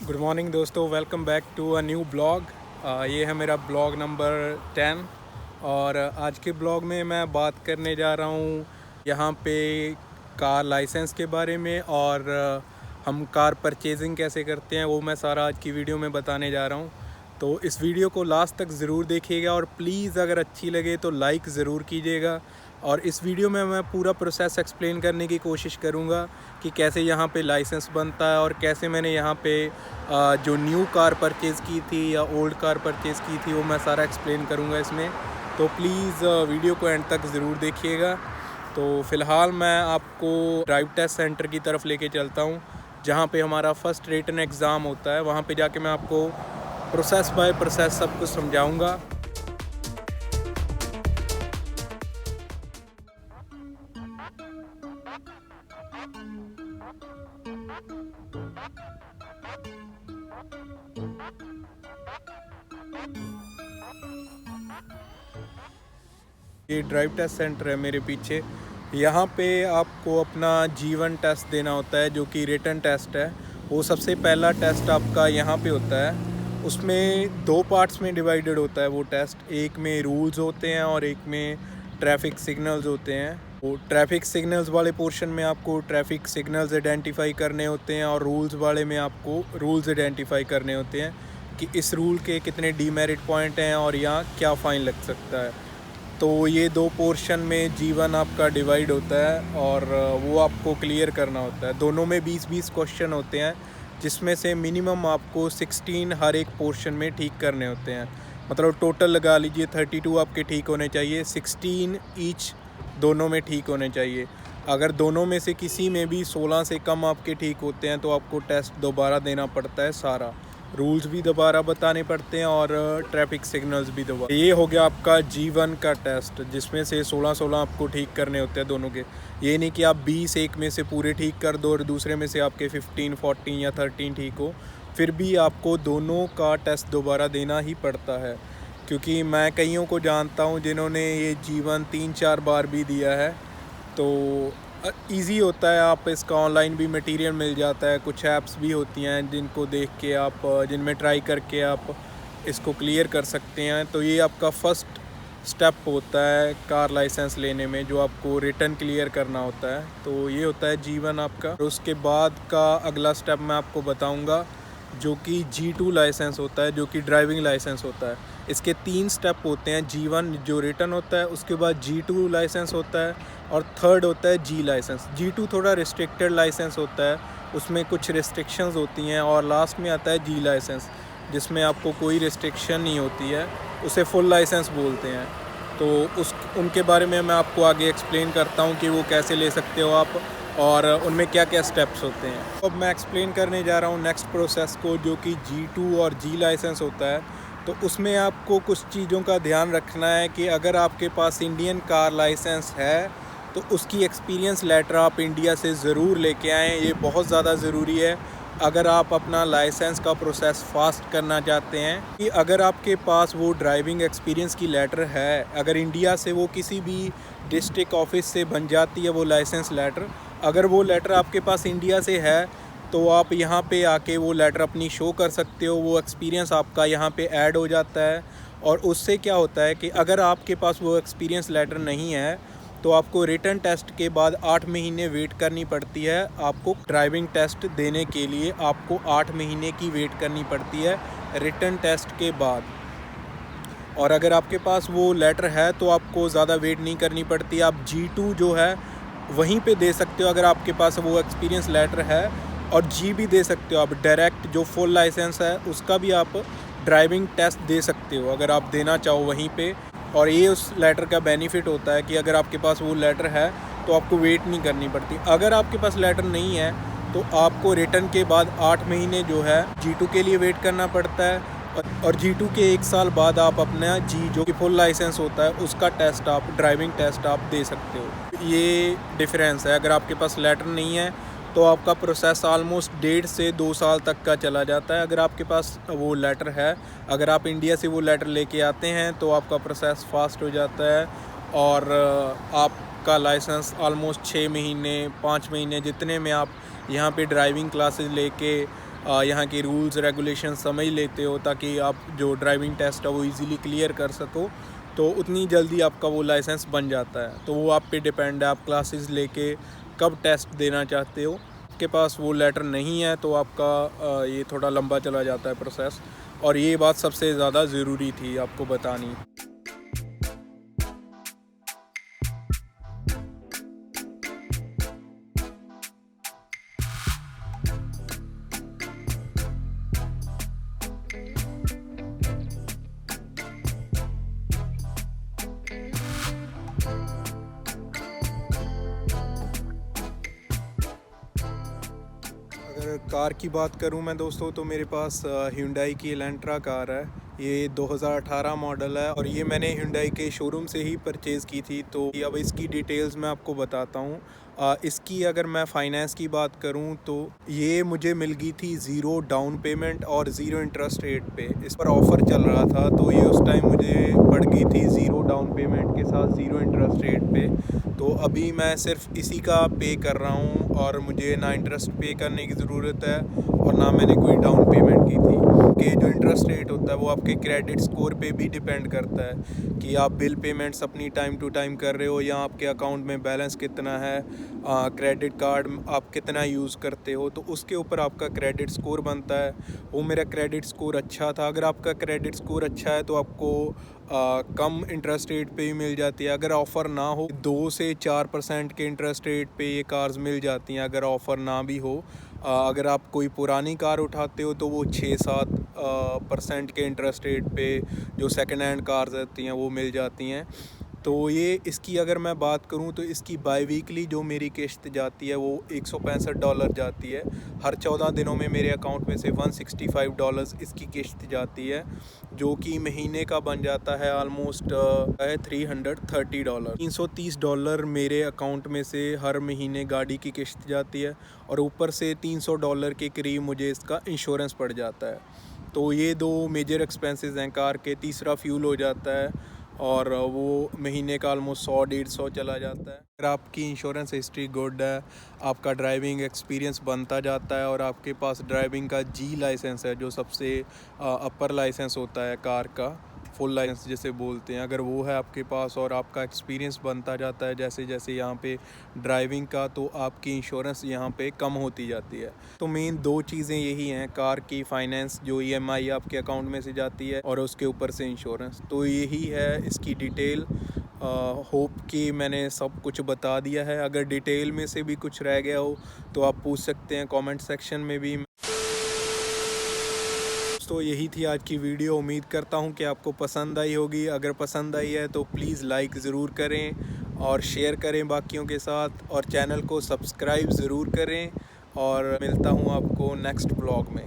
Good morning दोस्तों, welcome back to a new blog. ये है मेरा ब्लॉग नंबर 10 और आज के ब्लॉग में मैं बात करने जा रहा हूँ यहाँ पे कार लाइसेंस के बारे में और हम कार परचेजिंग कैसे करते हैं वो मैं सारा आज की वीडियो में बताने जा रहा हूँ। तो इस वीडियो को लास्ट तक ज़रूर देखिएगा और प्लीज़ अगर अच्छी लगे तो लाइक ज़रूर कीजिएगा। और इस वीडियो में मैं पूरा प्रोसेस एक्सप्लेन करने की कोशिश करूँगा कि कैसे यहाँ पे लाइसेंस बनता है और कैसे मैंने यहाँ पे जो न्यू कार परचेज़ की थी या ओल्ड कार परचेज़ की थी वो मैं सारा एक्सप्लेन करूँगा इसमें। तो प्लीज़ वीडियो को एंड तक ज़रूर देखिएगा। तो फ़िलहाल मैं आपको ड्राइव टेस्ट सेंटर की तरफ लेके चलता हूँ जहाँ पे हमारा फ़र्स्ट रिटन एग्ज़ाम होता है। वहाँ पे जाके मैं आपको प्रोसेस बाय प्रोसेस सब कुछ समझाऊँगा। ये ड्राइव टेस्ट सेंटर है मेरे पीछे। यहाँ पे आपको अपना जीवन टेस्ट देना होता है जो कि रिटन टेस्ट है। वो सबसे पहला टेस्ट आपका यहाँ पे होता है। उसमें दो पार्ट्स में डिवाइडेड होता है वो टेस्ट। एक में रूल्स होते हैं और एक में ट्रैफिक सिग्नल्स होते हैं। वो ट्रैफिक सिग्नल्स वाले पोर्शन में आपको ट्रैफिक सिग्नल्स आइडेंटिफाई करने होते हैं और रूल्स वाले में आपको रूल्स आइडेंटिफाई करने होते हैं कि इस रूल के कितने डीमेरिट पॉइंट हैं और यहाँ क्या फ़ाइन लग सकता है। तो ये दो पोर्शन में जीवन आपका डिवाइड होता है और वो आपको क्लियर करना होता है। दोनों में 20-20 क्वेश्चन होते हैं जिसमें से मिनिमम आपको 16 हर एक पोर्शन में ठीक करने होते हैं। मतलब टोटल लगा लीजिए 32 आपके ठीक होने चाहिए, 16 ईच दोनों में ठीक होने चाहिए। अगर दोनों में से किसी में भी 16 से कम आपके ठीक होते हैं तो आपको टेस्ट दोबारा देना पड़ता है। सारा रूल्स भी दोबारा बताने पड़ते हैं और ट्रैफिक सिग्नल्स भी दोबारा। ये हो गया आपका जीवन का टेस्ट जिसमें से 16 आपको ठीक करने होते हैं दोनों के। ये नहीं कि आप 20 एक में से पूरे ठीक कर दो और दूसरे में से आपके 15, 14 या 13 ठीक हो, फिर भी आपको दोनों का टेस्ट दोबारा देना ही पड़ता है। क्योंकि मैं कईयों को जानता हूँ जिन्होंने ये जीवन 3-4 बार भी दिया है। तो इजी होता है, आप इसका ऑनलाइन भी मटेरियल मिल जाता है। कुछ ऐप्स भी होती हैं जिनको देख के आप जिनमें ट्राई करके आप इसको क्लियर कर सकते हैं। तो ये आपका फ़र्स्ट स्टेप होता है कार लाइसेंस लेने में, जो आपको रिटन क्लियर करना होता है। तो ये होता है जीवन आपका। और उसके बाद का अगला स्टेप मैं आपको बताऊंगा जो कि G2 लाइसेंस होता है, जो कि ड्राइविंग लाइसेंस होता है। इसके 3 स्टेप होते हैं। G1 जो रिटन होता है, उसके बाद G2 लाइसेंस होता है और थर्ड होता है G लाइसेंस। G2 थोड़ा रिस्ट्रिक्टेड लाइसेंस होता है, उसमें कुछ रिस्ट्रिक्शंस होती हैं। और लास्ट में आता है G लाइसेंस जिसमें आपको कोई रिस्ट्रिक्शन नहीं होती है, उसे फुल लाइसेंस बोलते हैं। तो उनके बारे में मैं आपको आगे एक्सप्लेन करता हूँ कि वो कैसे ले सकते हो आप और उनमें क्या क्या स्टेप्स होते हैं। अब मैं एक्सप्लेन करने जा रहा हूँ नेक्स्ट प्रोसेस को, जो कि G2 और G लाइसेंस होता है। तो उसमें आपको कुछ चीज़ों का ध्यान रखना है कि अगर आपके पास इंडियन कार लाइसेंस है तो उसकी एक्सपीरियंस लेटर आप इंडिया से ज़रूर लेके आएँ। ये बहुत ज़्यादा ज़रूरी है अगर आप अपना लाइसेंस का प्रोसेस फास्ट करना चाहते हैं। कि अगर आपके पास वो ड्राइविंग एक्सपीरियंस की लेटर है, अगर इंडिया से वो किसी भी डिस्ट्रिक्ट ऑफिस से बन जाती है वो लाइसेंस लेटर, अगर वो लेटर आपके पास इंडिया से है तो आप यहाँ पे आके वो लेटर अपनी शो कर सकते हो। वो एक्सपीरियंस आपका यहाँ पे ऐड हो जाता है। और उससे क्या होता है कि अगर आपके पास वो एक्सपीरियंस लेटर नहीं है तो आपको रिटन टेस्ट के बाद 8 महीने वेट करनी पड़ती है। आपको ड्राइविंग टेस्ट देने के लिए आपको 8 महीने की वेट करनी पड़ती है रिटन टेस्ट के बाद। और अगर आपके पास वो लेटर है तो आपको ज़्यादा वेट नहीं करनी पड़ती। आप G2 जो है वहीं पे दे सकते हो अगर आपके पास वो एक्सपीरियंस लेटर है, और G भी दे सकते हो आप डायरेक्ट। जो फुल लाइसेंस है उसका भी आप ड्राइविंग टेस्ट दे सकते हो अगर आप देना चाहो वहीं पे। और ये उस लेटर का बेनिफिट होता है कि अगर आपके पास वो लेटर है तो आपको वेट नहीं करनी पड़ती। अगर आपके पास लेटर नहीं है तो आपको रिटर्न के बाद 8 महीने जो है G2 के लिए वेट करना पड़ता है। और G2 के 1 साल बाद आप अपना G जो कि फुल लाइसेंस होता है उसका टेस्ट आप ड्राइविंग टेस्ट आप दे सकते हो। ये डिफरेंस है। अगर आपके पास लेटर नहीं है तो आपका प्रोसेस ऑलमोस्ट 1.5 से 2 साल तक का चला जाता है। अगर आपके पास वो लेटर है, अगर आप इंडिया से वो लेटर लेके आते हैं तो आपका प्रोसेस फास्ट हो जाता है और आपका लाइसेंस ऑलमोस्ट 6 महीने 5 महीने जितने में आप यहाँ पे ड्राइविंग क्लासेस लेके यहाँ के रूल्स रेगुलेशन समझ लेते हो, ताकि आप जो ड्राइविंग टेस्ट है वो इजीली क्लियर कर सको, तो उतनी जल्दी आपका वो लाइसेंस बन जाता है। तो वो आप पे डिपेंड है, आप क्लासेस लेके कब टेस्ट देना चाहते हो। आपके पास वो लेटर नहीं है तो आपका ये थोड़ा लंबा चला जाता है प्रोसेस, और ये बात सबसे ज़्यादा ज़रूरी थी आपको बतानी। अगर कार की बात करूं मैं दोस्तों, तो मेरे पास Hyundai की एलेंट्रा कार है। ये 2018 मॉडल है और ये मैंने Hyundai के शोरूम से ही परचेज़ की थी। तो अब इसकी डिटेल्स मैं आपको बताता हूँ। इसकी अगर मैं फ़ाइनेंस की बात करूँ तो ये मुझे मिल गई थी ज़ीरो डाउन पेमेंट और ज़ीरो इंटरेस्ट रेट पे। इस पर ऑफ़र चल रहा था तो ये उस टाइम मुझे पड़ गई थी ज़ीरो डाउन पेमेंट के साथ ज़ीरो इंटरेस्ट रेट पे। तो अभी मैं सिर्फ इसी का पे कर रहा हूँ और मुझे ना इंटरेस्ट पे करने की ज़रूरत है और ना मैंने कोई डाउन पेमेंट की थी। कि जो इंटरेस्ट रेट होता है वो आपके क्रेडिट स्कोर पे भी डिपेंड करता है कि आप बिल पेमेंट्स अपनी टाइम टू टाइम कर रहे हो या आपके अकाउंट में बैलेंस कितना है, क्रेडिट कार्ड आप कितना यूज़ करते हो, तो उसके ऊपर आपका क्रेडिट स्कोर बनता है। वो मेरा क्रेडिट स्कोर अच्छा था। अगर आपका क्रेडिट स्कोर अच्छा है तो आपको कम इंटरेस्ट रेट पे ही मिल जाती है। अगर ऑफ़र ना हो 2 से 4% के इंटरेस्ट रेट पे ये कार्स मिल जाती हैं। अगर ऑफ़र ना भी हो, अगर आप कोई पुरानी कार उठाते हो तो वो 6-7% के इंटरेस्ट रेट पे जो सेकंड हैंड कार्स रहती हैं वो मिल जाती हैं। तो ये इसकी अगर मैं बात करूं तो इसकी बाई वीकली जो मेरी किश्त जाती है वो $165 जाती है। हर 14 दिनों में मेरे अकाउंट में से $165 इसकी किश्त जाती है, जो कि महीने का बन जाता है ऑलमोस्ट है $330। $330 मेरे अकाउंट में से हर महीने गाड़ी की किश्त जाती है और ऊपर से $300 के करीब मुझे इसका इंश्योरेंस पड़ जाता है। तो ये दो मेजर एक्सपेंसेस हैं कार के। तीसरा फ्यूल हो जाता है और वो महीने का ऑलमोस्ट 100-150 चला जाता है। अगर आपकी इंश्योरेंस हिस्ट्री गुड है, आपका ड्राइविंग एक्सपीरियंस बनता जाता है और आपके पास ड्राइविंग का जी लाइसेंस है, जो सबसे अपर लाइसेंस होता है कार का, फुल लाइसेंस जिसे बोलते हैं, अगर वो है आपके पास और आपका एक्सपीरियंस बनता जाता है जैसे जैसे यहाँ पे ड्राइविंग का, तो आपकी इंश्योरेंस यहाँ पे कम होती जाती है। तो मेन दो चीज़ें यही हैं, कार की फाइनेंस जो EMI आपके अकाउंट में से जाती है और उसके ऊपर से इंश्योरेंस। तो यही है इसकी डिटेल। होप कि मैंने सब कुछ बता दिया है। अगर डिटेल में से भी कुछ रह गया हो तो आप पूछ सकते हैं कमेंट सेक्शन में भी। तो यही थी आज की वीडियो। उम्मीद करता हूँ कि आपको पसंद आई होगी। अगर पसंद आई है तो प्लीज़ लाइक ज़रूर करें और शेयर करें बाकियों के साथ, और चैनल को सब्सक्राइब ज़रूर करें। और मिलता हूँ आपको नेक्स्ट ब्लॉग में।